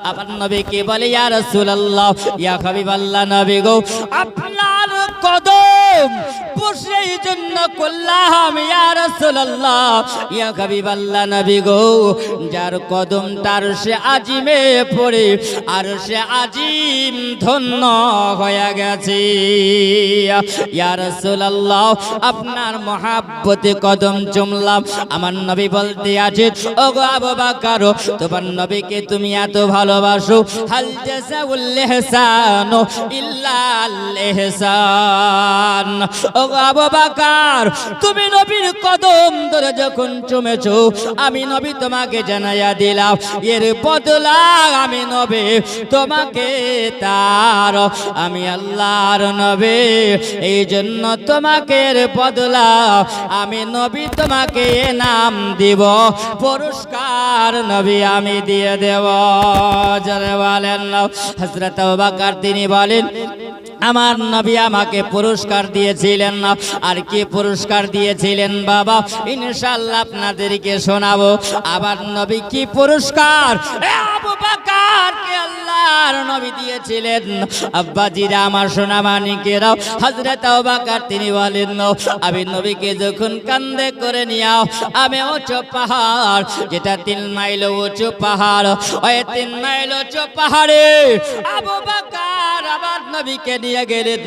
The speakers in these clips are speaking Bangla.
আমার নবীকে বলে ইয়া রাসূলুল্লাহ ইয়া হাবিবাল্লাহ নবী গো আপনার কদম বসে এই জন্য করলাম ইয়া রাসূলুল্লাহ ইয়া হাবিবাল্লাহ নবী গো যার কদম তার সে আজিমে পড়ে আর সে আজিম ধন্য হয়ে গেছে ইয়া রাসূলুল্লাহ আপনার মহব্বতে কদম চুমলাম। আমার নবী বলতে আছে ওগো আবু বকর তোমার নবীকে তুমি এত ভালোবাসো হাল জাযাউল ইহসান ইল্লা আল ইহসান। ওগো আবু বকর তুমি নবীর কদম ধরে যখন চুমেছো আমি নবী তোমাকে জানাইয়া দিলাম এর বদলা আমি নবী তোমাকে তার আমি আল্লাহর নবী এই জন্য তোমাকে এর বদলা আমি নবী তোমাকে নাম দিব পুরস্কার নবী আমি দিয়ে দেব। যারা বলেন হযরত আবু বকর তিনি বলেন আমার নবী আমাকে পুরস্কার দিয়েছিলেন না আর কি পুরস্কার দিয়েছিলেন বাবা ইনশাআল্লাহ আপনাদেরকে শোনাবো। আবার নবী কি পুরস্কার আবু বকর কে আল্লাহর নবী দিয়েছিলেন। আব্বাজিরা আমার সোনা মানিকেরা হযরত আবু বকর তিনি বলেন আমি নবীকে যখন কাঁধে করে নিয়ে আমি উঁচু পাহাড় যেটা 3 মাইল উঁচু পাহাড় ওই 3 মাইল উঁচু পাহাড়ে আবু বকর আবার নবীকে নিয়ে গেলেন।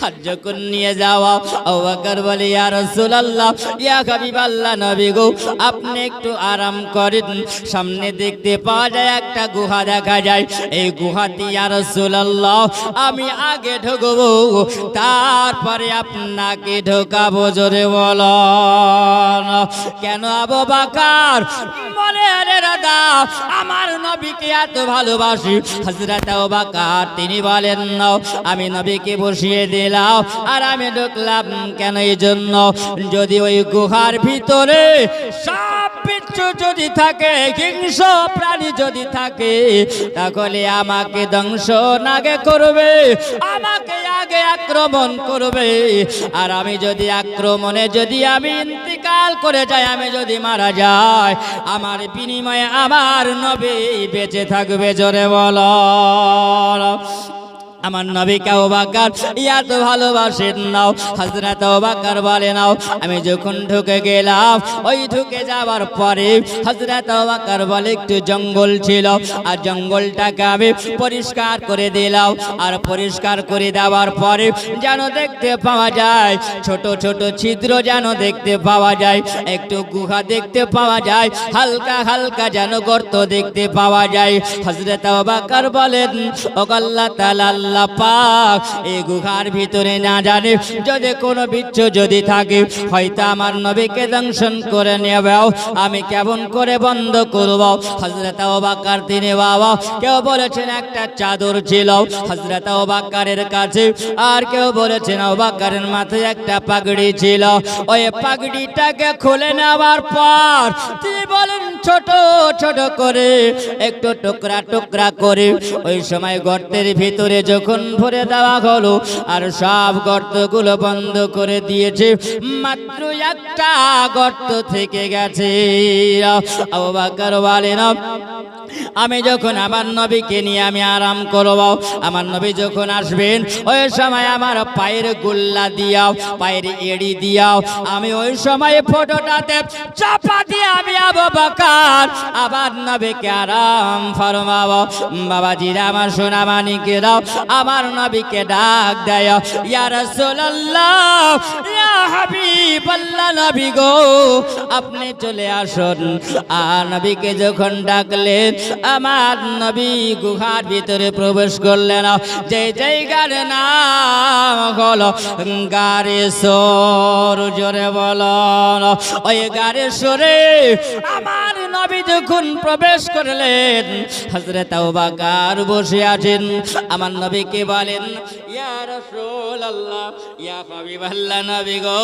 আর যখন নিয়ে যাওয়া আবু বকর বলে ইয়া রাসূলুল্লাহ ইয়া হাবিবাল্লাহ নবী গো আপনি একটু আরাম করেন সামনে দেখতে পাওয়া যায় একটা গুহা দেখা যায় এই গুহাতে ইয়া রাসূলুল্লাহ আমি আগে ঢুকবো তারপরে আপনাকে ঢোকাবো। জোরে বলুন কেন আবু বকর মনে রে দাদা আমার নবীকে এত ভালোবাসি। হযরত আবু বকর তিনি বলেন আমি নবীকে বসিয়ে দিলাম আর আমি ঢুকলাম কেন এই জন্য যদি ওই গুহার ভিতরে সাপ বিচ্ছু যদি থাকে হিংস্র প্রাণী যদি থাকে তাহলে আমাকে ধ্বংস আগে করবে আমাকে আগে আক্রমণ করবে আর আমি যদি আক্রমণে যদি আমি ইন্তিকাল করে যাই আমি যদি মারা যাই আমার বিনিময়ে আমার নবী বেঁচে থাকবে। জোরে বলো আমার নবীকে আবু বকর এত ভালোবাসেন নাও। হযরত আবু বকর বলে নাও আমি যখন ঢুকে গেলাম ওই ঢুকে যাওয়ার পরে হযরত আবু বকর বলে একটু জঙ্গল ছিল আর জঙ্গলটাকে আমি পরিষ্কার করে দিলাম আর পরিষ্কার করে দেওয়ার পরে যেন দেখতে পাওয়া যায় ছোট ছোট ছিদ্র যেন দেখতে পাওয়া যায় একটু গুহা দেখতে পাওয়া যায় হালকা হালকা যেন গর্ত দেখতে পাওয়া যায়। হযরত আবু বকর বলেন ও আল্লাহ তাআলা আল্লাহ পাক এই গুহার ভিতরে না জানে যদি কোনো বিচ্ছু যদি থাকে হয়তো আমার নবীকে দংশন করে নেবে আমি কেমন করে বন্ধ করব। হযরত আবু বকর তিনি বাবা কেউ বলেছেন একটা চাদর ছিল হযরত আবু বকরের কাছে আর কেউ বলেছেন আবু বকরের মাথায় একটা পাগড়ি ছিল ওই পাগড়িটাকে খুলে নেওয়ার পর তিনি বলেন ছোট ছোট করে একটু টুকরা টুকরা করে ওই সময় গর্তের ভিতরে যখন ভরে দেওয়া হলো আর সব গর্তগুলো বন্ধ করে দিয়েছে মাত্র একটা গর্ত থেকে গেছে। আবু বকর বলেন আমি যখন আমার নবীকে নিয়ে আমি আরাম করব আমার নবী যখন আসবেন ওই সময় আমার পায়ের গোল্লা দিয়াও পায়ের এড়ি দিয়াও আমি ওই সময় ফটোটাতে চাপা দিয়ে আমি আবু বকর আবার নবীকে আরাম ফরমাবো। বাবাজিরা আমার সোনা মানিকেরাও আমার নবীকে ডাক দেয় ইয়া রাসূলুল্লাহ ইয়া হাবিবাল্লাহ নবী গো আপনি চলে আসুন। আর নবীকে যখন ডাকলেন আমার নবী গুহার ভিতরে প্রবেশ করলেন যে জায়গার নাম হলো গারেশ্বর। জোরে বলুন ওই গারেশ্বরে আমার নবী যখন প্রবেশ করলেন হযরত আবু বকর বসে আছেন আমার নবীকে বলেন ইয়া রাসূলুল্লাহ ইয়া হাবিবাল্লাহ নবী গো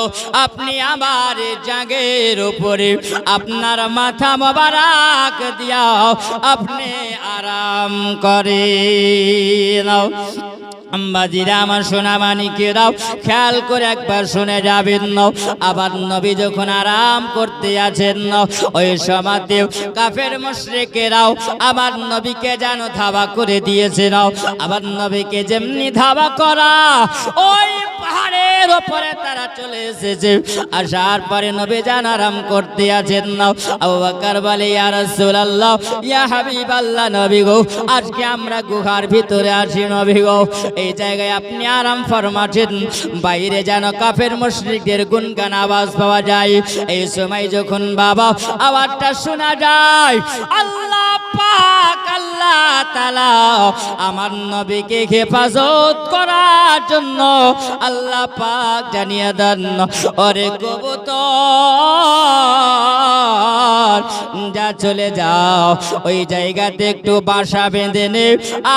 আপনি আমার জাগের উপরে আপনার মাথা মোবারক দিয়া আপনি আরাম করে নাও। আম্বাজিরা আমার সোনা মানিকেরাও খেয়াল করে একবার শুনে যাবেন না। আবার নবী যখন আরাম করতে আছেন না, ওই সময়তেও কাফের মুশরিকেরাও আমার নবীকে যেন ধাওয়া করে দিয়েছে না। আবার নবীকে যেমনি ধাওয়া করা, ওই পাহাড়ের ওপরে তারা চলে এসেছে। আসার পরে নবী যেন আরাম করতে আছেন না। আবু বকর বলে, ইয়া রাসূলুল্লাহ, ইয়া হাবিবাল্লাহ, নবী গো, আজকে আমরা গুহার ভিতরে আছি নবী গো, এই জায়গায় আপনি আরাম ফরমাচ্ছেন, বাইরে যেন কাফের মুশরিকদের গুনগান আওয়াজ পাওয়া যায়। এই সময় যখন বাবা আওয়াজটা শোনা যায়, আল্লাহ পাক আল্লাহ তাআলা আমার নবীকে হেফাজত করার জন্য আল্লাহ পাক জানিয়ে দেন, ওরে কবুতর যা চলে যাও, ওই জায়গাতে একটু বাসা বেঁধে নে।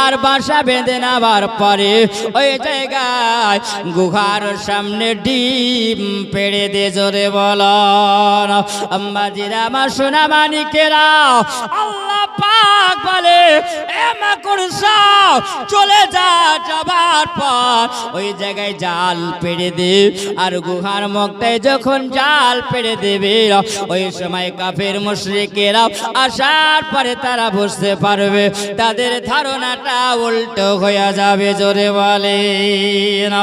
আর বাসা বেঁধে নেওয়ার পরে ওই জায়গায় গুহার সামনে ডিম পেড়ে দে, জোরে বলো। আম্মাজিরা আমার সোনা মানিকেরা, আল্লাহ পাক বলে, এ মাকড়সা চলে যা, যাবার পর ওই জায়গায় জাল পেড়ে দে। আর গুহার মুখটায় যখন জাল পেড়ে দেবে, ওই সময় কাফের মুশরিকেরা আসার পরে তারা বুঝতে পারবে, তাদের ধারণাটা উল্টো হয়ে যাবে, জোরে বলে না।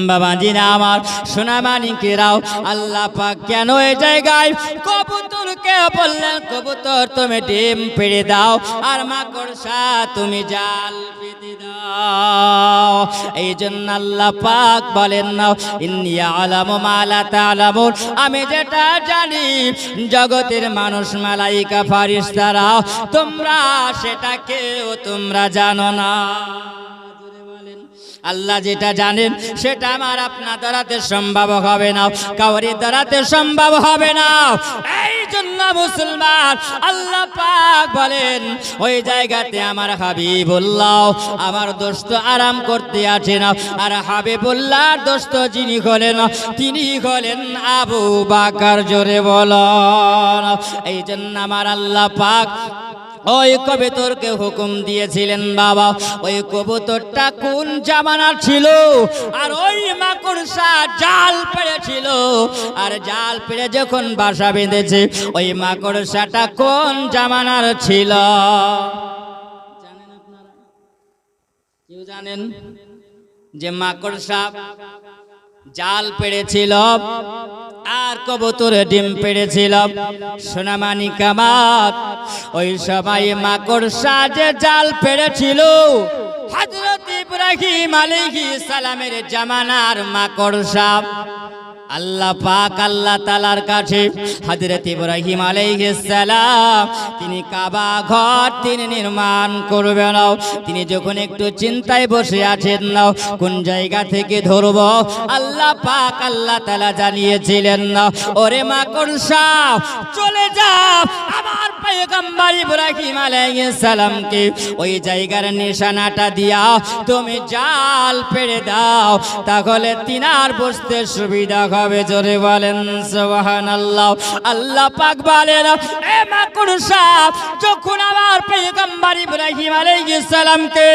বাবাজিরা আমার সোনা মানিকেরাও, আল্লাহ পাক কেন এই জায়গায় কবুতরকে বললেন, কবুতর তুমি ডিম পেড়ে দাও, আর মাকড়সা তুমি জাল পেতে দাও। এই জন্য আল্লাহ পাক বলেন না, ইন্নী আ'লামু মা লা তা'লামুন, আমি যেটা জানি জগতের মানুষ, মালাইকা, ফারিস্তারা, তোমরা সেটা কেউ তোমরা জানো না। আল্লাহ যেটা জানেন সেটা আমার আপনার দ্বারাতে সম্ভব হবে না, কাউরি দ্বারাতে সম্ভব হবে না। এই জন্য মুসলমান, আল্লাহ পাক বলেন, ওই জায়গাতে আমার হাবিবুল্লাহ আমার দোস্ত আরাম করতে আছে না। আর হাবিবুল্লাহর দোস্ত যিনি হলেন, তিনি হলেন আবু বকর, জোরে বলেন। এই জন্য আমার আল্লাহ পাক ওই কবুতরকে হুকুম দিয়েছিলেন, বাবা ওই কবুতরটা কোন জামানার ছিল, আর ওই মাকড়সা জাল পেড়েছিল, আর জাল পেড়ে যখন বাসা বেঁধেছে, ওই মাকড়সাটা কোন জামানার ছিল জানেন আপনারা? কেউ জানেন যে মাকড়সা জাল পেড়েছিল আর কবুতর ডিম পেড়েছিল? সোনামানিক আমার, ওই সময় মাকড়সা যে জাল পেড়েছিল, হযরত ইব্রাহিম আলাইহিস সালামের জামানার মাকড়সা। আল্লাহ পাক আল্লাহ তাআলার কাছে হযরত ইব্রাহিম আলাইহিস সালাম তিনি কাবা ঘর তিনি নির্মাণ করবেন। তিনি যখন একটু চিন্তায় বসে আছেন, কোন জায়গা থেকে ধরব, আল্লাহ পাক আল্লাহ তাআলা জানিয়েছিলেন, ওরে মাকড়সা চলে যা, আমার পয়গম্বর ইব্রাহিম আলাইহিস সালামকে ওই জায়গার নিশানাটা দিয়া তুমি জাল পেড়ে দাও, তাহলে তিনার বসতে সুবিধা হবে, জোরে বলেন সুবহানাল্লাহ। আল্লাহ পাক বলেন, এ মাকড়সা যখন আমার পয়গম্বর ইব্রাহিম আলাইহিস সালামকে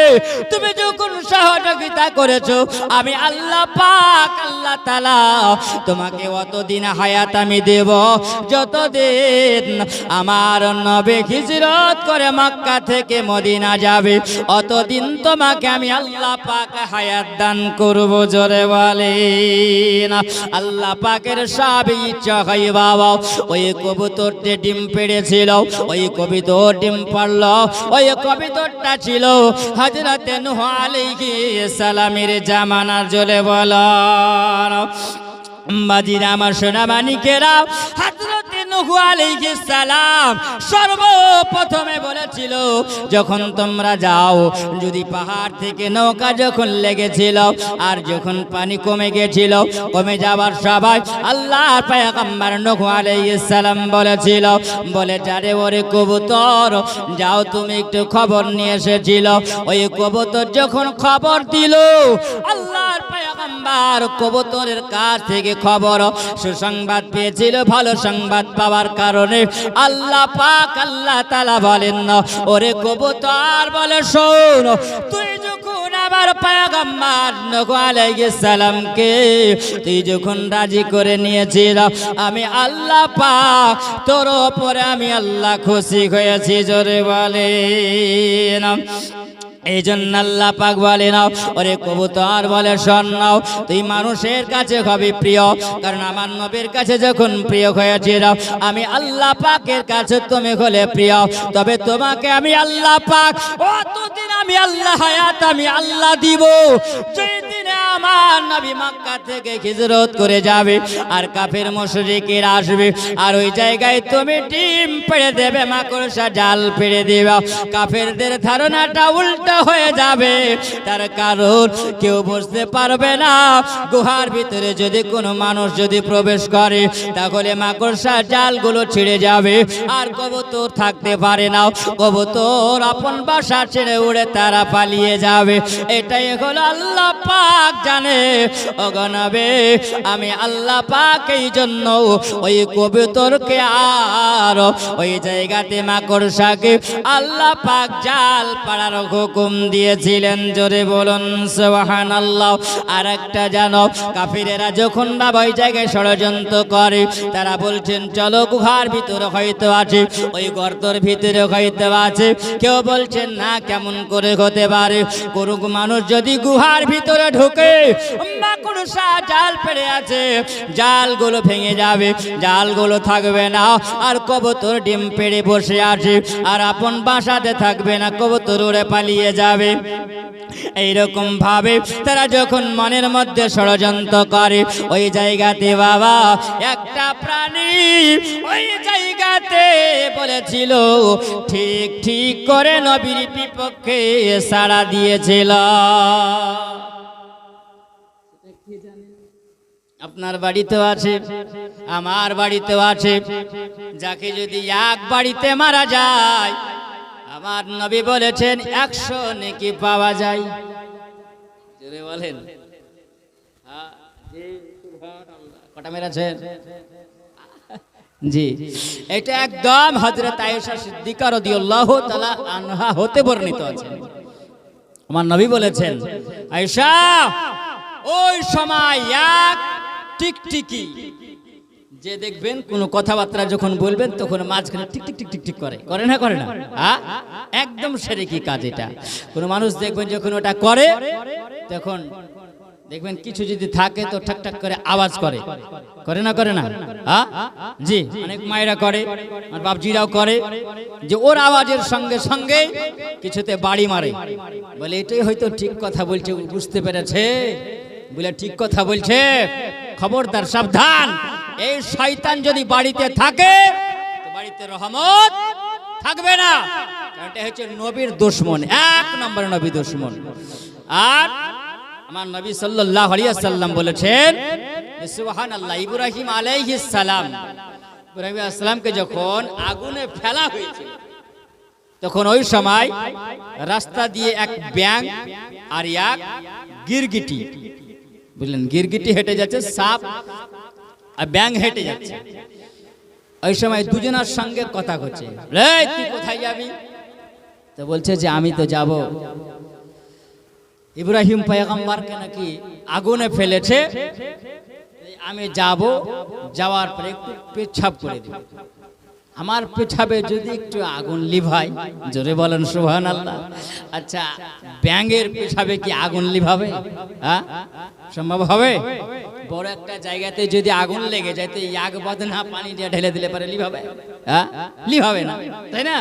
তুমি যখন সহযোগিতা করেছো, আমি আল্লাহ পাক আল্লাহ তাআলা তোমাকে অতদিন হায়াত আমি দেব, যতদিন আমার নবী হিজরত করে মক্কা থেকে মদিনা যাবে, অতদিন তোমাকে আমি আল্লাহ পাক হায়াত দান করব, জোরে বলেন। আল্লাহ পাকের সব ইচ্ছা হয় বাবা। ওই কবুতরটি ডিম পেড়েছিল, ওই কবুতর ডিম পারল, ওই কবুতরটা ছিল হযরত নূহ আলাইহিস সালামের জামানার, জোরে বলেন। বাজিরা আমার সোনা মানিকেরা, হযরত নূহ আলাইহিস সালাম সর্বপ্রথমে বলেছিল, যখন তোমরা যাও, যদি পাহাড় থেকে নৌকা যখন লেগেছিল আর যখন পানি কমে গেছিল, কমে যাবার সবাই আল্লাহর পয়গম্বর নূহ আলাইহিস সালাম বলেছিল, বলে যারে ওরে কবুতর যাও তুমি একটু খবর নিয়ে এসেছিল। ওই কবুতর যখন খবর দিল, আল্লাহর পয়গম্বর কবুতরের কাছ থেকে খবর সুসংবাদ পেয়েছিল। ভালো সংবাদ পাওয়ার কারণে আল্লাহ পাক আল্লাহ তাআলা বলেন, ওরে কবুতর বলে শোন, তুই যখন আমার পয়গম্বর নূহ আলাইহিস সালামকে তুই যখন রাজি করে নিয়েছিল, আমি আল্লাহ পাক তোর উপরে আমি আল্লাহ খুশি হয়েছি। জোরে বলেন। এই জন্য আল্লাহ পাক বলে নাও, ওরে কবুতর বলে শোন নাও, তুই মানুষের কাছে হবি প্রিয়, কারণ আমার নবীর কাছে যখন প্রিয় হয়েছিল, আমি আল্লাহ পাকের কাছে তুমি হলে প্রিয়। তবে তোমাকে আমি আল্লাহ পাক অতদিন আমি আল্লাহ হায়াত আমি আল্লাহ দিব, যেই দিনে আমার নবী মক্কা থেকে হিজরত করে যাবে আর কাফের মুশরিকের আসবে, আর ওই জায়গায় তুমি ডিম পেড়ে দেবে, মাকড়সা জাল পেড়ে দেবে, কাফেরদের ধারণাটা উল্টা হয়ে যাবে। তার কারণ কেউ বুঝতে পারবে না গুহার ভিতরে যদি কোনো মানুষ যদি প্রবেশ করে, তাহলে মাকড়সার জালগুলো ছিঁড়ে যাবে আর কবুতর থাকতে পারে না, কবুতর আপন বাসা ছেড়ে উড়ে তারা পালিয়ে যাবে। এটাই হলো আল্লাহ পাক জানে। অগণবে আমি আল্লাহ পাক এই জন্য ওই কবুতরকে আর ওই জায়গাতে মাকড়সাকে আল্লাহ পাক জাল পাড়ার হুকুম দিয়েছিলেন। জোরে বলুন সুবহানাল্লাহ। আর একটা জানো, কাফিরেরা যখন না ওই জায়গায় ষড়যন্ত্র করে, তারা বলছেন চলো গুহার ভিতরে হয়তো আছে, ওই গর্তের ভিতরে হয়তো আছে। কেউ বলছেন না, কেমন করে হতে পারে, কোনো মানুষ যদি গুহার ভিতরে ঢুকে মাকড়সা জাল পেড়ে আছে, জালগুলো ভেঙে যাবে, জালগুলো থাকবে না, আর কবুতর ডিম পেড়ে বসে আছে আর আপন বাসাতে থাকবে না, কবুতর উড়ে পালিয়ে যাবে। এইরকম ভাবে তারা যখন মনের মধ্যে ষড়যন্ত্র করে, ওই জায়গাতে বাবা একটা প্রাণী ওই জায়গাতে বলেছিল, ঠিক ঠিক করে নবীর বিপক্ষে সাড়া দিয়েছিল। আপনার বাড়িতেও আছে, আমার বাড়িতেও আছে। যাকে যদি এক বাড়িতে মারা যায়, আমার নবী বলেছেন 100 নেকি পাওয়া যায়। জোরে বলেন। কটা মেরেছেন? জি, এটা একদম হযরত আয়েশা সিদ্দিকা রাদিয়াল্লাহু তাআলা আনহা হতে বর্ণিত আছে। আমার নবী বলেছেন, আয়েশা ওই সময় এক টিকটিকি, যে দেখবেন কোন কথাবার্তা যখন বলবেন তখন মাঝখানে tick tick tick tick tick করে, করে না করে না? একদম শিরকি কাজ এটা। কোন মানুষ দেখবেন যখন ওটা করে, তখন দেখবেন কিছু যদি থাকে তো ঠাক ঠাক করে আওয়াজ করে, করে না করে না? জি, অনেক মায়েরা করে, আর বাপজিরাও করে, যে ওর আওয়াজের সঙ্গে সঙ্গে কিছুতে বাড়ি মারে, বলে এটাই হয়তো ঠিক কথা বলছে, বুঝতে পেরেছে, বলে ঠিক কথা বলছে। খবরদার, সাবধান, এই শয়তান যদি বাড়িতে থাকে তো বাড়িতে রহমত থাকবে না, কারণ এটা হচ্ছে নবীর দুশমন, 1 নম্বর নবী দুশমন। আর আমার নবী সাল্লাল্লাহু আলাইহি ওয়াসাল্লাম বলেছেন, সুবহানাল্লাহ, ইব্রাহিম আলাইহিস সালাম, ইব্রাহিম আলাইহিস সালামকে যখন আগুনে ফেলা হয়েছে, তখন ওই সময় রাস্তা দিয়ে এক ব্যাঙ আর এক গিরগিটি, বুঝলেন, গিরগিটি হেঁটে যাচ্ছে, সাপ আর ব্যাঙ হেঁটে যাচ্ছে। ওই সময় দুজনের সঙ্গে কথা হচ্ছে, রে তুই কোথায় যাবি? তো বলছে যে আমি তো যাব, ইব্রাহিম পয়গম্বরকে নাকি আগুনে ফেলেছে, আমি যাব, যাওয়ার পরে একটু পেছাব করে দিব, আমার পেছাবে যদি একটু আগুন লিভাই। জোরে বলেন সুবহানাল্লাহ। আচ্ছা, ব্যাঙের পেছাবে কি আগুন লিভাবে? সম্ভব হবে? বড় একটা জায়গাতে যদি আগুন লেগে যায় তো আগ বাঁধনা পানি দিয়ে ঢেলে দিলে পারে লিভাবে? লিভাবে না, তাই না?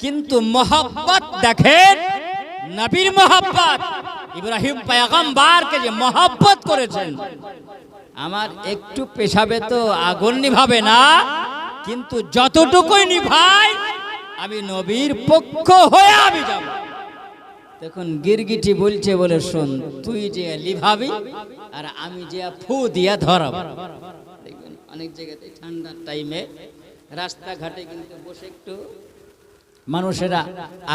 কিন্তু মহব্বত দেখেন, নবীর মহব্বত, ইব্রাহিম পয়গম্বরকে যে মহব্বত করেছেন, আমার একটু পেছাবে তো আগুন নিভাবে না, কিন্তু যতটুকুই নিভাই আমি নবীর পক্ষ হয়ে আমি যাব। তখন গিরগিটি বলছে, বলে শোন, তুই যে লিভাবি আর আমি যে ফু দিয়া ধরাবো। দেখবেন অনেক জায়গাতে ঠান্ডার টাইমে রাস্তাঘাটে কিন্তু বসে একটু মানুষেরা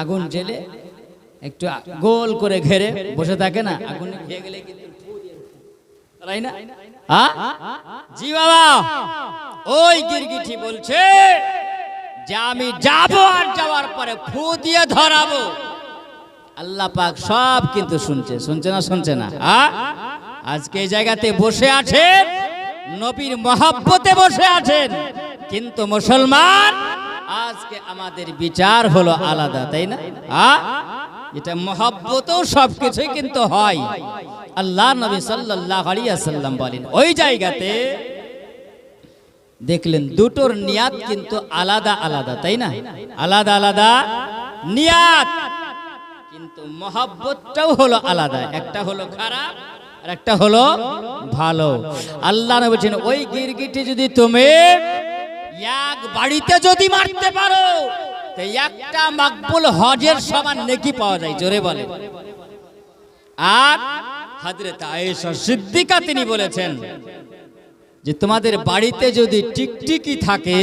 আগুন জেলে একটু গোল করে ঘেরে বসে থাকে না, আগুনে ভিজে গেলে কিন্তু ফু দিয়ে, তাই না? জি বাবা, ওই গিরগিটি বলছে যে আমি যাব, আর যাওয়ার পরে ফু দিয়ে ধরাবো। আল্লাহ পাক সব কিন্তু শুনছে না শুনছে না? আজকে এই জায়গাতে বসে আছেন, নবীর মহব্বতে বসে আছেন, কিন্তু মুসলমান আজকে আমাদের বিচার হলো আলাদা, তাই না? এটা মহব্বতেও সবকিছুই কিন্তু হয়। আল্লাহ নবী সাল্লাল্লাহু আলাইহি ওয়াসাল্লাম বলেন, ওই জায়গাতে দেখলেন দুটোর নিয়াত কিন্তু আলাদা আলাদা, তাই না? আলাদা আলাদা নিয়াত, কিন্তু মহব্বতটাও হলো আলাদা। একটা হলো খারাপ আর একটা হলো ভালো। আল্লাহ নবী বলেন, ওই গিরগিটি যদি তুমি এক বাড়িতে যদি মারতে পারো তো একটা মাকবুল হজের সমান নেকি পাওয়া যায়, জোরে বলে। আর হযরত আয়েশা সিদ্দিকা তিনি বলেছেন যে তোমাদের বাড়িতে যদি টিকটিকি থাকে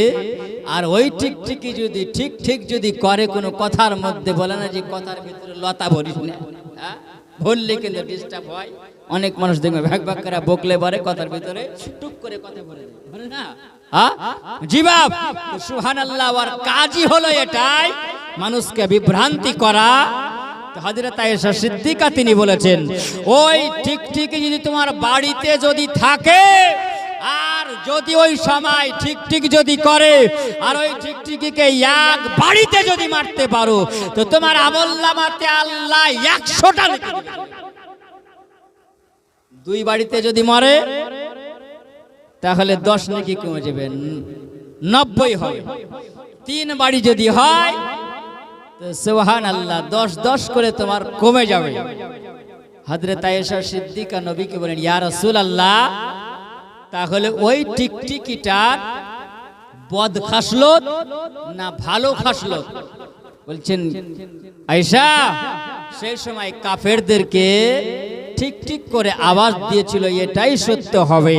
আর ওই টিকটিকি যদি ঠিক যদি করে কোনো কথার মধ্যে, বলে না যে কথার ভিতরে লতা ভরিস না, বললে কিন্তু ডিস্টার্ব হয়। অনেক মানুষ দেখবে ভাগ ভাগ করে বকলে পারে কথার ভিতরে টুক করে কথা বলে দেয় না, জি বাপ। সুবহানাল্লাহ। আর কাজই হলো এটাই, মানুষকে বিভ্রান্তি করা। হযরত আয়েশা সিদ্দিকা তিনি বলেছেন, ওই টিকটিকি যদি তোমার বাড়িতে যদি থাকে আর যদি ওই সময় ঠিক যদি করে আর ওই টিকটিকিকে এক বাড়িতে যদি মারতে পারো তো তোমার আমলনামাতে আল্লাহ 100টা নেকি দিবেন। দুই বাড়িতে যদি মরে তাহলে 10 নেকি কমে যাবে, 90 হবে। 3 বাড়ি যদি হয় তো সুবহানাল্লাহ 10 করে তোমার কমে যাবে। হযরত আয়েশা সিদ্দিকা নবীকে বলেন, ইয়া রাসূলুল্লাহ, তাহলে ওই টিকটিকিটার বদ খাসলত না ভালো খাসলত? বলছেন আয়েশা, সেই সময় কাফেরদেরকে ঠিক করে আওয়াজ দিয়েছিল এটাই সত্য হবে,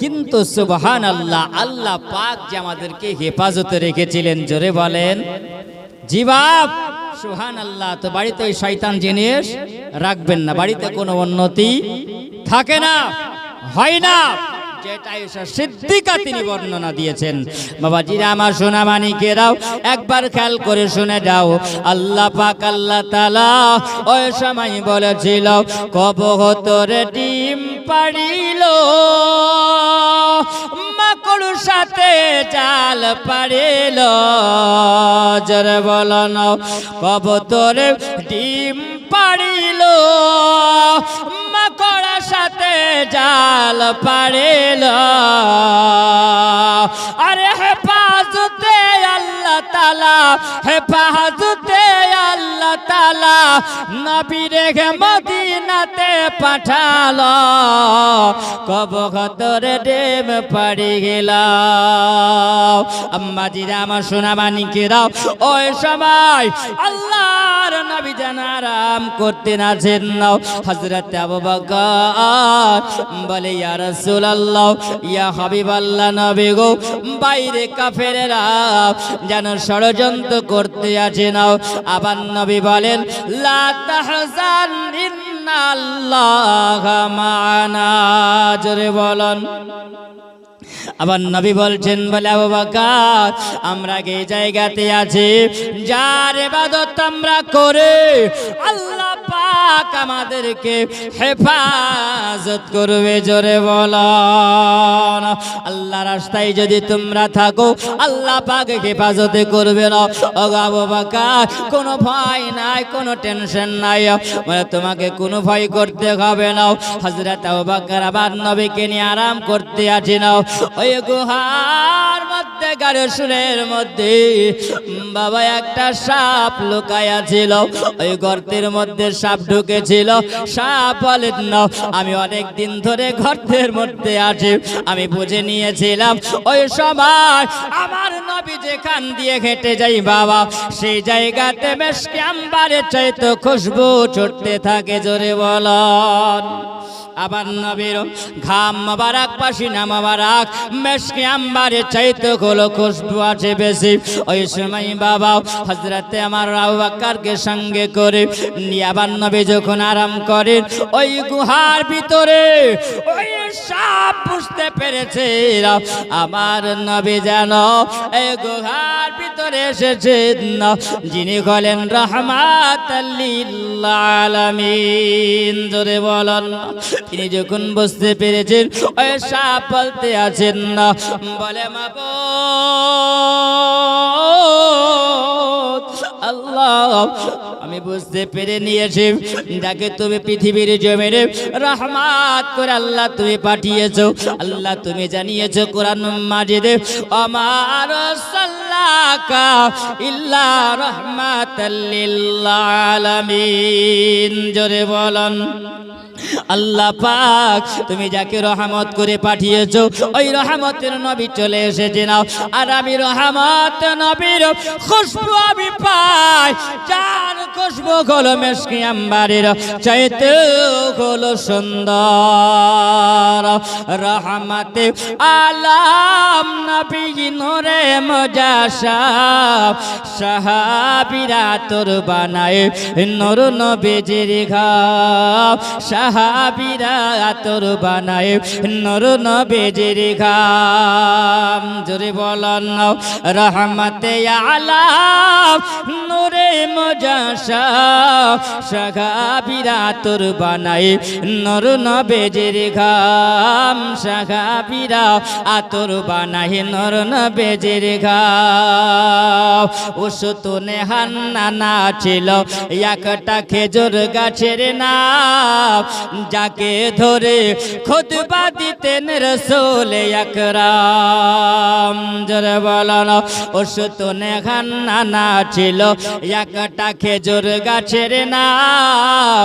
কিন্তু সুবহানাল্লাহ আল্লাহ পাক যে আমাদেরকে হেফাজতে রেখেছিলেন, জোরে বলেন জি বাপ। সুবহানাল্লাহ। তো বাড়িতে ওই শয়তান জিনিস রাখবেন না, বাড়িতে কোনো উন্নতি থাকে না, হয় না, যেটা আয়েশা সিদ্দিকা তিনি বর্ণনা দিয়েছেন। বাবাজিরা আমার সোনা মানিকেরাও একবার খেয়াল করে শুনে যাও। আল্লাহ পাক আল্লাহ তাআলা ওই সময় বলেছিল, কবুতরে ডিম পাড়িল, মাকড় সাথে জাল পাড়িল, জোরে বলো না, কবুতরে ডিম পাড়িল, মাকড় সাথে জাল পাড়িল, আরে হেফাজতে আল্লাহ তাআলা, হেফাজতে আল্লাহ তাআলা নবীরে মদিনাতে পাঠালো, কবুতরে ডিম পাড়ি গেল। আম্মাজিরা আমার সোনা মানিকেরাও, ওই সময় আল্লাহর নবী যেন আরাম করতেন আছেন। হযরত আবু বকর বলে, ইয়া রাসূলুল্লাহ, ইয়া হাবিবাল্লাহ নবী গো, বাইরে কাফেরেরা যেন ষড়যন্ত্র করতে আছে নাও। আবার নবী বলেন, লা তাহজান ইন্নাল্লাহা মা'ানা, জোরে বলেন। আবার নবী বলছেন, বলে আবু বকর, আমরা এই জায়গাতে আছি যার ইবাদত আমরা করে আল্লাহ পাক আমাদেরকে হেফাজত করবে, জোরে বলেন। আল্লাহ রাস্তায় যদি তোমরা থাকো আল্লাহ পাক হেফাজতে করবে না। ও আবু বকর, কোনো ভয় নাই, কোনো টেনশন নাই, মানে তোমাকে কোনো ভয় করতে হবে না। হযরত আবু বকর আবার নবীকে নিয়ে আরাম করতে আছে না। ওই গুহার মধ্যে গারসুরের মধ্যে বাবা একটা সাপ লুকায়া ছিল, ওই গর্তের মধ্যে সাপ ঢুকেছিল। সাপ বলেন, না আমি অনেক দিন ধরে গর্তের মধ্যে আছি, আমি বুঝে নিয়েছিলাম ওই সময় আমার নবী যেখান দিয়ে হেঁটে যাই বাবা, সেই জায়গাতে মেশকে আম্বারের চাইতে খুশবু ছুটতে থাকে, জোরে বলেন। আবার নবীর ঘাম মোবারক, পাসিনা মোবারক মেশকে আম্বারে চাইতে হলো খুশবু আছে বেশি। ওই সময় বাবা হযরতে আমার আবু বকরকে সঙ্গে করে নিয়ে আবার নবী যখন আরাম করেন ওই গুহার ভিতরে ওই সাপ বুঝতে পেরেছে আমার নবী যেন এই গুহার ভিতরে এসেছেন, যিনি হলেন রাহমাতাল লিল আলামিন। জোরে বলেন। তিনি যখন বুঝতে পেরেছেন ওই সাপ বলতে আছেন না, বলে মাবুদ আল্লাহ, আমি বুঝতে পেরে নিয়েছি যাকে তুমি পৃথিবীর জমিনে রহমত করে আল্লাহ তুমি পাঠিয়েছো। আল্লাহ তুমি জানিয়েছো কোরআন মাজিদে, আমার সাল্লাকা ইল্লা রাহমাতাল লিল আলামিন। জোরে বলেন। আল্লাহ পাক তুমি যাকে রহমত করে পাঠিয়েছো ওই রহমতের নবী চলে এসেছে নাও, আর আমি রহমত নবীর খুশবু আমি পাই, যার খুশবু হলো মিশকে আম্বারের চাইতে হলো সুন্দর। রহমতে আলাম নবী নূরে মুজাশাব, সাহাবীরা তোর বানায় নূর নবীজির ঘাম, সাহাবীরা তোর বানায় নূর নবীজির ঘাম। জোরে বলেন। রহমতে আলাম নূরে মুজাশাব, সাহাবীরা তোর বানায় নূর নবীজির ঘাম, সাহাবীরা তোর বানায় নূর নবীজির ঘাম। উসতুনে হান্নানা ছিল একটা খেজুর গাছের নাম, যাকে ধরে খুতবা দিতেন রাসূল আকরাম। জোরে বলেন। উসতুনে হান্নানা ছিল একটা খেজুর গাছের নাম,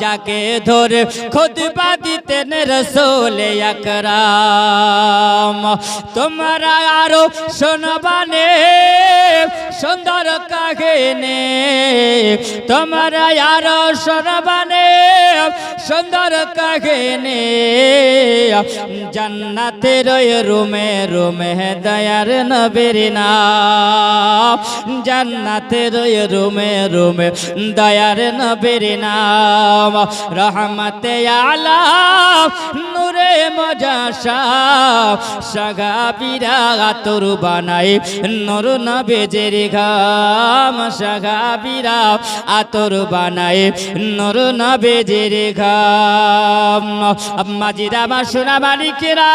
যাকে ধরে খুতবা দিতেন রাসূল আকরাম। তোমরা আরো শোনবানে সুন্দর কাহিনী, তোমরা আরো শোনবানে সুন্দর কাহিনী। জান্নাতের রুমে রুমে দয়ার নবীর নাম, জান্নাতের রুমে রুমে দয়ার নবীর নাম। রহমতে আলাম নূরে মুজাশাব, সাহাবীরা তোর বানায় নূর নবীজির ঘাম, সাহাবীরা তোর বানায় নূর নবীজির ঘাম। মাজিদ আমার সোনা মালিকেরা,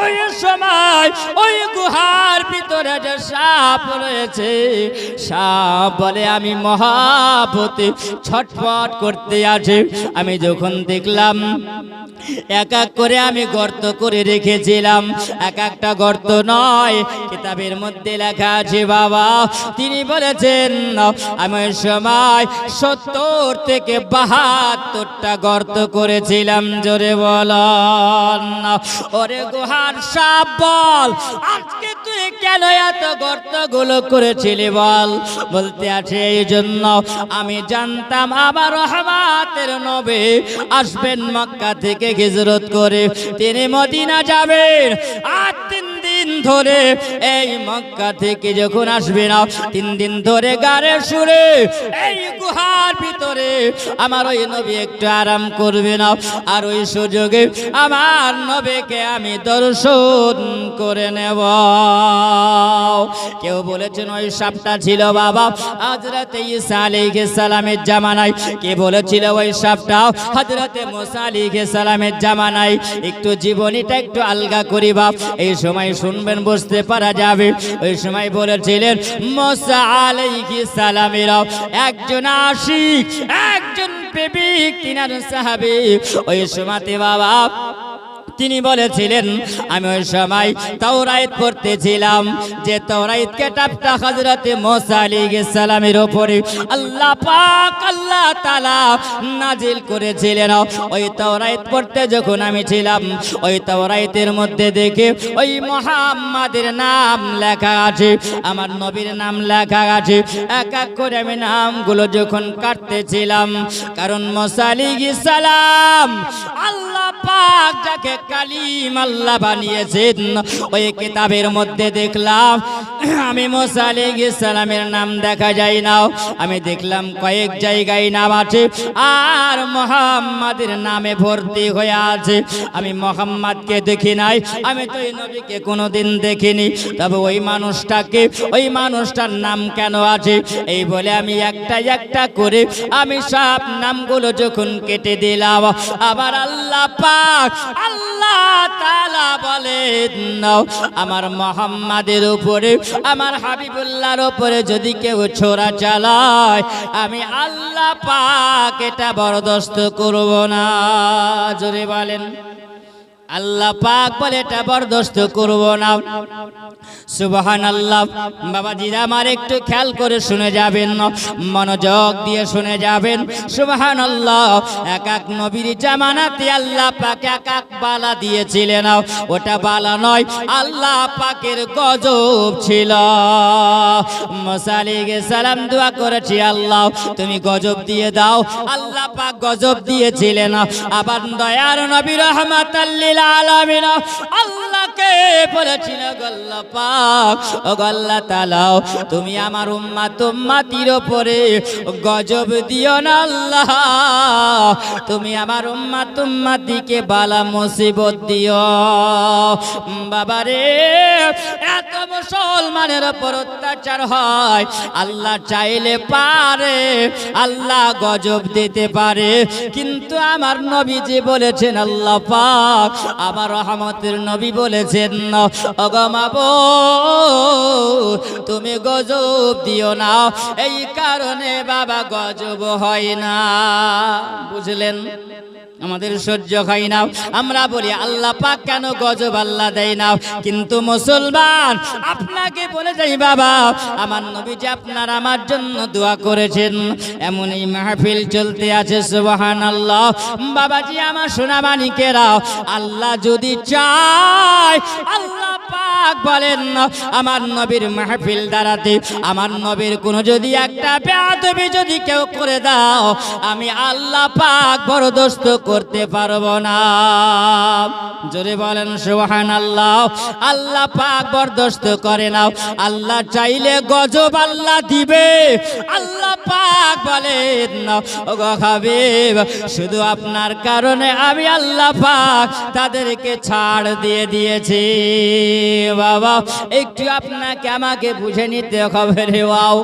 ওই সময় ওই গুহার ভিতরে যে সাপ রয়েছে, সাপ বলে আমি মহাভূতে ছটফট করতে আছে। আমি যখন দেখলাম এক এক করে আমি গর্ত করে রেখেছিলাম, এক একটা গর্ত নয়, কিতাবের মধ্যে লেখা আছে বাবা, তিনি বলেছেন আমি ওই সময় 70 থেকে 72টা গর্ত করেছিলাম। জোরে বলেন। ওরে গুহার সাপ বল, আজকে তুই কেন এত গর্তগুলো করেছিলি বল? বলতে আছে এই জন্য আমি জানতাম আমার রহমতের নবী আসবেন মক্কা থেকে হিজরত করে, তিনি মদিনা যাবেন। আর 3 দিন ধরে এই মক্কা থেকে যখন আসবে না, 3 দিন ধরে গাড়ে সুরে এই গুহার ভিতরে আমার ওই নবী একটু আরাম করবে না, আর ওই সুযোগে আমার নবীকে আমি দর্শন করে নেব। কেউ বলেছেন ওই সাপটা ছিল বাবা হযরতে ঈসা আলাইহিস সালামের জামানায়, কে বলেছিল ওই সাপটা হযরতে মুসা আলাইহিস সালামের জামানায়। একটু জীবনীটা একটু আলগা করি বাপ, এই সময় শুনবেন বুঝতে পারা যাবে। ওই সময় বলেছিলেন মুসা আলাইহিস সালামের একজন আশিক, একজন প্রেমিক, তিনার সাহাবী। ওই সময়তে বাবা তিনি বলেছিলেন আমি ওই সময় তাওরাত পড়তেছিলাম, যে তাওরাত কিতাবটা হযরতে মুসা আলাইহিস সালামের উপরে আল্লাহ পাক আল্লাহ তাআলা নাজিল করেছিলেন। ওই তাওরাত পড়তে যখন আমি ছিলাম, ওই তাওরাতের মধ্যে দেখে ওই মুহাম্মাদের নাম লেখা আছে, আমার নবীর নাম লেখা আছে। এক এক করে আমি নামগুলো যখন কাটতেছিলাম, কারণ মুসা আলাইহিস সালাম আল্লাহ পাক যাকে কালিম আল্লাহ বানিয়েছেন ওই কিতাবের মধ্যে দেখলাম আমি মুসা আলাইহিস সালামের নাম দেখা যায় না, আমি দেখলাম কয়েক জায়গায় নাম আছে আর মুহাম্মাদের নামে ভর্তি হয়ে আছে। আমি মুহাম্মাদকে দেখি নাই, আমি তো এই নবীকে কোনোদিন দেখিনি, তবে ওই মানুষটার নাম কেন আছে? এই বলে আমি একটা একটা করে আমি সব নামগুলো যখন কেটে দিলাম, আবার আল্লাহ পাক আল্লাহ তাআলা বলেন আমার মুহাম্মাদের উপরে আমার হাবিবুল্লাহর উপরে যদি কেউ ছোরা চালায় আমি আল্লাহ পাক এটা বরদাস্ত করব না। জোরে বলেন আল্লাহ পাক বলে এটা বরদাস্ত করব না। সুবহানাল্লাহ। বাবাজিরা আমার একটু খেয়াল করে শুনে যাবেন, মনোযোগ দিয়ে শুনে যাবেন। সুবহানাল্লাহ। এক এক নবীর জামানাতে আল্লাহ পাক এক এক বালা দিয়েছিলেন, ওটা বালা নয়, আল্লাহ পাকের গজব ছিল। মুসা আলাইহিস সালাম দোয়া করেছে আল্লাহ তুমি গজব দিয়ে দাও, আল্লাহ পাক গজব দিয়েছিলেন। আবার দয়ার নবী রাহমাতাল লিল আলামিন আল্লাহকে বলেছিল আল্লাহ পাক ও আল্লাহ তাআলা তুমি আমার উম্মতির উপরে গজব দিও না আল্লাহ, তুমি আমার উম্মতিকে বালা মুসিবত দিও। বাবারে এত মুসলমানের উপর অত্যাচার হয়, আল্লাহ চাইলে পারে আল্লাহ গজব দিতে পারে, কিন্তু আমার নবীজি বলেছেন আল্লাহ পাক আমার রহমতের নবী বলেছেন ওগো মাবুদ তুমি গজব দিও না, এই কারণে বাবা গজব হয় না। বুঝলেন? আমাদের সহ্য হয় না, আমরা বলি আল্লাহ পাক কেন গজব আল্লাহ দেয় না, কিন্তু মুসলমান আপনাকে বলে যাই বাবা আমার নবীজি আপনার আমার জন্য দোয়া করেছেন, এমন এই মাহফিল চলতে আছে। সুবহানাল্লাহ। বাবাজি আমার সোনা মানিকেরা আল্লাহ যদি চায় আল্লাহ পাক বলেন আমার নবীর মাহফিল দাঁড়াতে আমার নবীর কোনো যদি একটা বেয়াদবি যদি কেউ করে দাও আমি আল্লাহ পাক বরদাস্ত করতে পারবো না। জোরে বলেন সুবহানাল্লাহ। আল্লাহ পাক বরদাস্ত করে না, আল্লাহ চাইলে গজব আল্লাহ দিবে। আল্লাহ পাক বলেন ওগো হাবিব শুধু আপনার কারণে আমি আল্লাহ পাক তাদেরকে ছাড় দিয়ে দিয়েছি। বাবা একটু আপনাকে আমাকে বুঝে নিতে হবে রে বাও।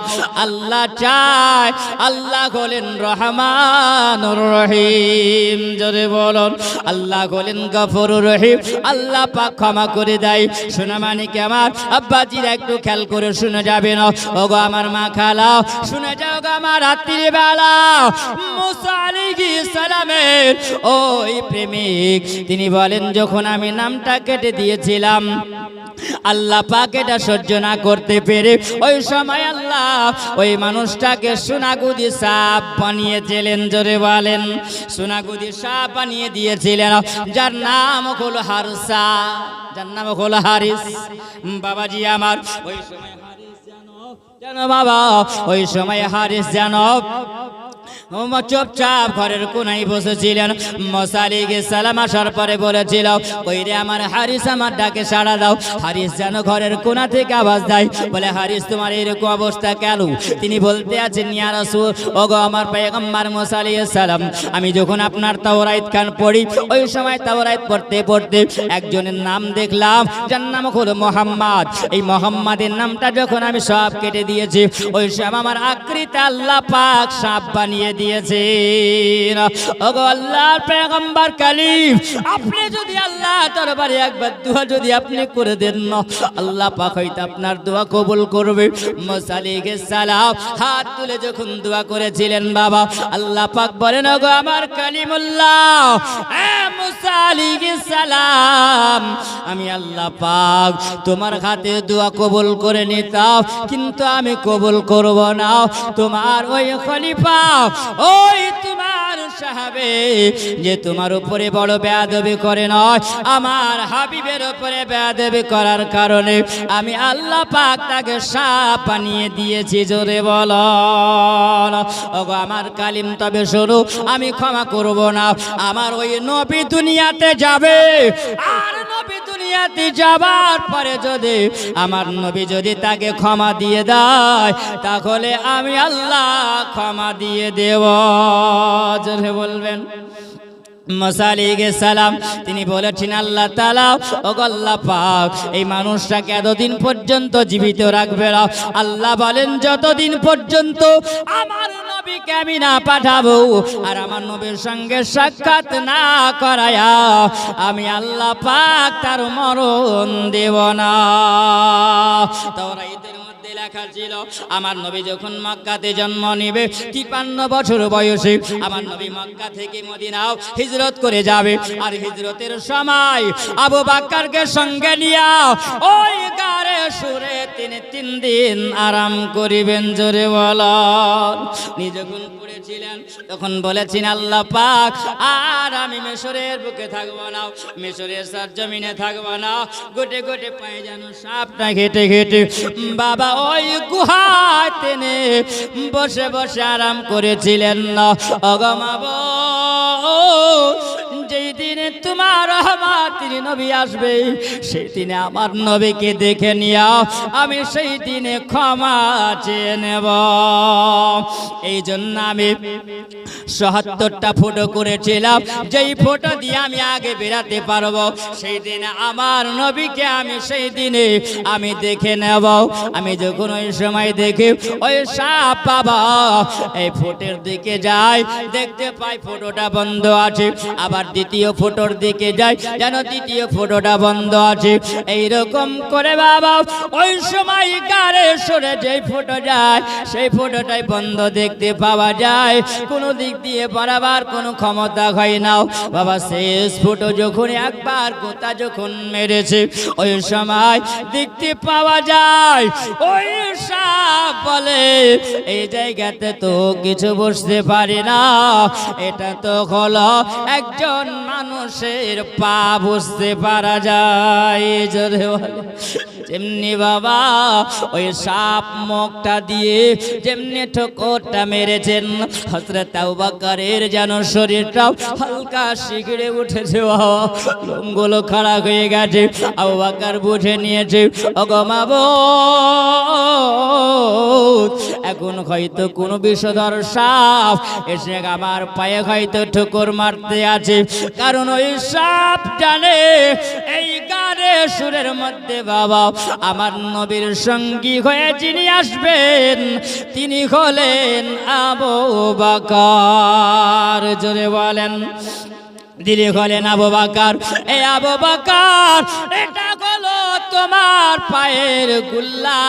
আল্লাহ চায়, আল্লাহ হলেন রহমানুর রহিম। জোরে বলুন আল্লাহ হলেন গফুরুর রহিম, আল্লাহ পাক ক্ষমা করে দেয়। সোনা মানিক আমার আব্বাজিরা একটু খেয়াল করে শুনে যাবেন, ওগো আমার মা খালা শুনে যাও গো আমার রাত্রি বেলা মুসা আলাইহিস সালামের ওই প্রেমিক তিনি বলেন যখন আমি নামটা কেটে দিয়েছিলাম আল্লাহ পাক এটা সহ্য না করতে পেরে ওই সময় আল্লাহ ওই মানুষটাকে সোনাগুদি সাপ বানিয়েছিলেন। জোরে বলেন সোনাগুদি সাপ বানিয়ে দিয়েছিলেন, যার নাম হলো হারসা, যার নাম হলো হারিস। বাবাজি আমার ওই সময় হারিস জানো বাবা, ওই সময় হারিস জানো চুপচাপ ঘরের কোনায় বসেছিলেন। মুসা আলাইহিস সালাম আসার পরে বলেছিল কইরে আমার হারিস আমার ডাকে সাড়া দাও। হারিস যেন ঘরের কোনা থেকে আওয়াজ দেয়, বলে হারিস তোমার এরকম অবস্থা কেন? তিনি বলতে আছেন ইয়া রাসূল ওগো আমার পয়গম্বর মুসা আলাইহিস সালাম আমি যখন আপনার তাওরাত খান পড়ি ওই সময় তাওরাত পড়তে পড়তে একজনের নাম দেখলাম যার নাম হলো মুহাম্মদ। এই মুহাম্মাদের নামটা যখন আমি সব কেটে দিয়েছি ওই সময় আমার আকৃতি আল্লাহ পাক সাপ বানিয়ে দিয়েছে। ওগো আল্লাহর পয়গম্বর কালিম আপনি যদি আল্লাহ দরবারে একবার দোয়া যদি আপনি করে দেন না আল্লাহ পাক হয়তো আপনার দোয়া কবুল করবে। মুসা আলাইহিস সালাম হাত তুলে যখন দোয়া করেছিলেন বাবা আল্লাহ পাক বলেন ওগো আমার কালিমুল্লাহ মুসা আলাইহিস সালাম আমি আল্লাহ পাক তোমার হাতে দোয়া কবুল করে নিতাম, কিন্তু আমি কবুল করব না। তোমার ওই খলিফা ওই তোমার সাহাবে যে তোমার উপরে বড় বেয়াদবি করে নয়, আমার হাবিবের উপরে বেয়াদবি করার কারণে আমি আল্লাহ পাক তাকে সাপ বানিয়ে দিয়েছি। জোরে বলো ওগো আমার কালিম, তবে শোনো আমি ক্ষমা করব না। আমার ওই নবী দুনিয়াতে যাবে, আর নবী দুনিয়াতে যাবার পরে যদি আমার নবী যদি তাকে ক্ষমা দিয়ে দেয়, তাহলে আমি আল্লাহ ক্ষমা দিয়ে দেব। জোরে বলবেন মুসা আলাইহিস সালাম। তিনি বলেছেন আল্লাহ তাআলা, ওগো আল্লাহ পাক এই মানুষটাকে এতদিন পর্যন্ত জীবিত রাখবে না। আল্লাহ বলেন যতদিন পর্যন্ত আমার নবীকে আমি না পাঠাবো আর আমার নবীর সঙ্গে সাক্ষাৎ না করায়া আমি আল্লাহ পাক তার মরণ দেব না। তাওরাতের মধ্যে লেখা ছিল আমার নবী যখন মক্কাতে জন্ম নেবে 53 বছর বয়সে আমার নবী মক্কা থেকে মদিনাও হিজরত করে যাবে। আর হিজরতের সময় আবু বকরকে সঙ্গে নিয়ে ওই গারে সুরে তিনি 3 দিন আরাম করিবেন। জোরে বলেন। যখন পড়েছিলেন তখন বলেছেন আল্লাহ পাক আর আমি মিশরের বুকে থাকবো না, মিশরের সরজমিনে থাকবো না, গোটে গোটে পায়ে যেন সাপটা ঘেটে ঘেটে বাবা ওই গুহায় তিনি বসে বসে আরাম করেছিলেন না। অগমাবো যেই দিনে তোমার রহমতের নবী আসবে সেই দিনে আমার নবীকে দেখে নিয়া আমি সেই দিনে ক্ষমা চেয়ে নেব। এই জন্য আমি ৭৭টা ফটো করেছিলাম, যেই ফটো দিয়ে আমি আগে বেরাতে পারবো সেই দিনে আমার নবীকে আমি সেই দিনে আমি দেখে নেব। আমি যখন ওই সময় দেখি ওই সাপ বাবা এই ফটোর দিকে যাই, দেখতে পাই ফটোটা বন্ধ আছে, আবার দ্বিতীয় ফটোর দিকে যাই যেন দ্বিতীয় ফটোটা বন্ধ আছে। এইরকম করে বাবা ওই সময় গারে সরে যেই ফটো যায় সেই ফটোটাই বন্ধ দেখতে পাওয়া যায়, কোনো দিক দিয়ে বারবার কোনো ক্ষমতা হয় না বাবা। শেষ ফটো যখন একবার গোতা যখন মেরেছে ওই সময় দেখতে পাওয়া যায় ওই সাপ বলে এই জায়গাতে তো কিছু বুঝতে পারি না, এটা তো হলো একজন মানুষের পা বুঝতে পারা যায়। জোরে বলে যেমনি বাবা ওই সাপ মুখটা দিয়ে যেমনি ঠোকরটা মেরেছেন হযরত আবু বকরের যেন শরীরটাও হালকা শিগড়ে উঠেছে, লোমগুলো খাড়া হয়ে গেছে। আবু বকর বুঝে নিয়েছে ওগো মাবুদ এখন হয়তো কোনো বিষধর সাপ এসে আমার পায়ে হয়তো ঠোকর মারতে আছে, কারণ ওই সাপ জানে এই গারে সুরের মধ্যে বাবা আমার নবীর সঙ্গী হয়ে যিনি আসবেন তিনি হলেন আবু বকর। জোরে বলেন দিলে হলেন আবু বকর। এই আবু বকর এটা হলো তোমার পায়ের গুল্লা,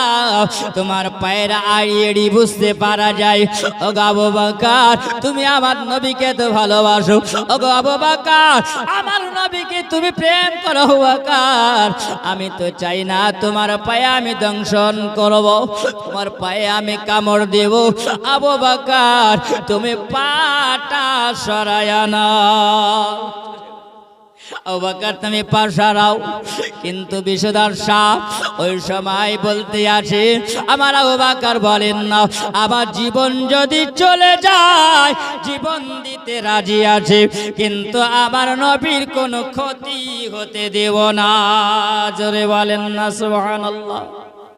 তোমার পায়ের আড়ি বুঝতে পারা যায়। ওগো আবু বকর তুমি আমার নবীকে তো ভালোবাসো, ওগো আবু বকর আমার নবীকে তুমি প্রেম করো বকর, আমি তো চাই না তোমার পায়ে আমি দংশন করব, তোমার পায়ে আমি কামড় দেব। আবু বকর তুমি পাটা সরায়া না, আবু বকর তুমি পা সরাও। কিন্তু বিষধর সাপ ওই সময় বলতে আছে আমার আবু বকর বলেন না আমার জীবন যদি চলে যায় জীবন দিতে রাজি আছে, কিন্তু আমার নবীর কোনো ক্ষতি হতে দেব না। জোরে বলেন না সুবহানাল্লাহ।